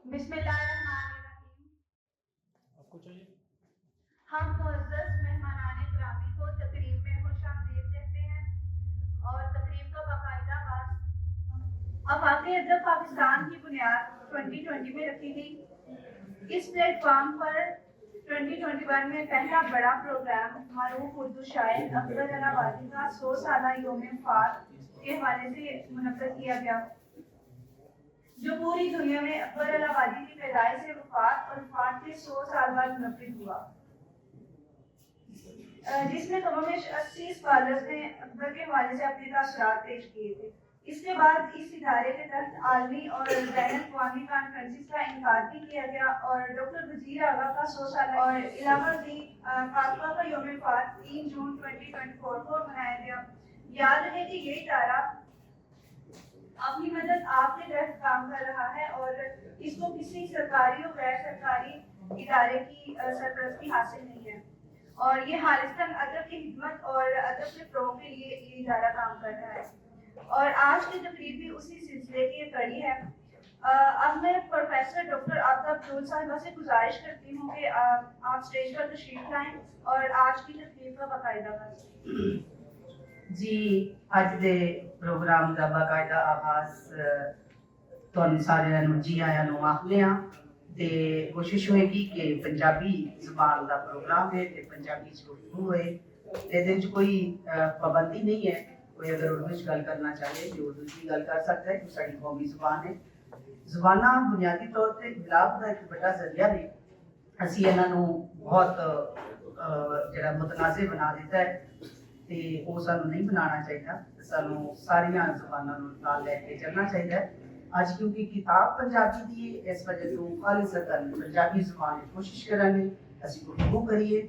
बिस्मिल्लाहिर्रहमानिर्रहीम। आपको चाहिए? हम मुअज़्ज़ज़ मेहमानान गिरामी को तकरीब में खुशामदीद कहते हैं और तकरीब का बाकायदा आगाज़ आफ़ाक़ अदब पाकिस्तान की बुनियाद 2020 में रखी गई। इस प्लेटफॉर्म पर 2021 में पहला बड़ा प्रोग्राम मरूफ उर्दू शायर अकबर अलाहाबादी का 100 साला यौम वफ़ात के हवाले से मुनक़्क़द किया गया, जो पूरी दुनिया में अकबर अलाहाबादी की पैदाइश से वफात और वफात के 100 साल बाद मुनक़्क़िद हुआ, जिसमें कमोबेश 80 स्कॉलर्स ने अकबर के हवाले से अपने तासुरात पेश किए थे। इसके बाद इस इदारे के तहत आलमी और बैनुल-अक़वामी कॉन्फ्रेंसेस का इनकार भी किया गया और डॉक्टर वज़ीर आगा का 100 साल और इलाहाबादी फातमा का यौम वफ़ात 3 जून 2024 को मनाया गया। याद रहे कि ये इदारा अपनी मदद आपके तहत काम कर रहा है और इसको किसी सरकारी और गैर सरकारी इदारे की सरपरस्ती हासिल नहीं है और ये खालिस्तान अदब की खिदमत और अदब के फ़रोग़ के लिए ये इदारा काम कर रहा है और आज की तकरीब भी उसी सिलसिले की एक कड़ी है। अब मैं प्रोफेसर डॉक्टर आबिदा अब्दुल साहिबा से गुजारिश करती हूँ कि आप स्टेज पर तशरीफ लाएं और आज की तकरीब का बाकायदा करें। जी, अज दे प्रोग्राम का बाकायदा आगाज तुहानू सारिਆਂ ਨੂੰ जी आया ਨੂੰ आखने आ ते कोशिश होएगी कि पंजाबी जुबान का प्रोग्राम है ते पंजाबी च गुफ्तगू होए। ਇਹਦੇ ਵਿੱਚ कोई पाबंदी नहीं है, कोई अगर उर्दू च गल करना चाहे तो उर्दू च गल कर सकता है, साडी कौमी जुबान है। जुबाना बुनियादी तौर पर इलाक का एक बड़ा जरिया ने, असी इन्हां नू बहुत जिहड़ा मुतनाज़े बना दिता है ते वो सानू नहीं बनाना चाहिए, सानू सारिया जुबानों नाल लैके चलना चाहिए। अज क्योंकि किताब पंजाबी दी है, इस वजह तो खालिसतन पंजाबी जुबान कोशिश करांगे असी गुफ्तगू करिए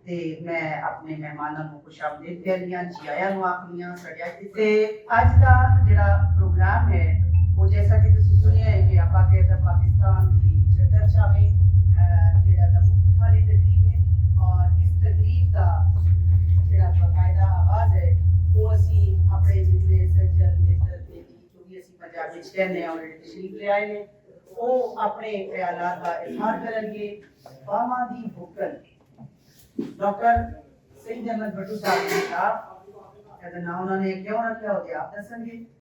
ते मैं अपने मेहमानों को खुशामदीद कहनी आ, जी आया नू आखनी आ। ते अज दा जिहड़ा प्रोग्राम है वो जैसा कि तुसीं सुनिया है कि आफ़ाक़ अदब पाकिस्तान दी चर्चा में जिहड़ा दा मुफ्त वाली तकरीब है और इस तकरीब का जिहड़ा बाकायदा आगाज है वो असी अपने जितने सज्जन मित्र ते जो भी असी पंजाबी च कहने और तशरीफ ले आए ने वो अपने ख्यालात का इजहार करेंगे। बामा दी भुक्कल डॉक्टर सईद अहमद भट्टू साहब ने कहा, कहते ना उन्होंने क्यों रखा होते आप दसेंगे।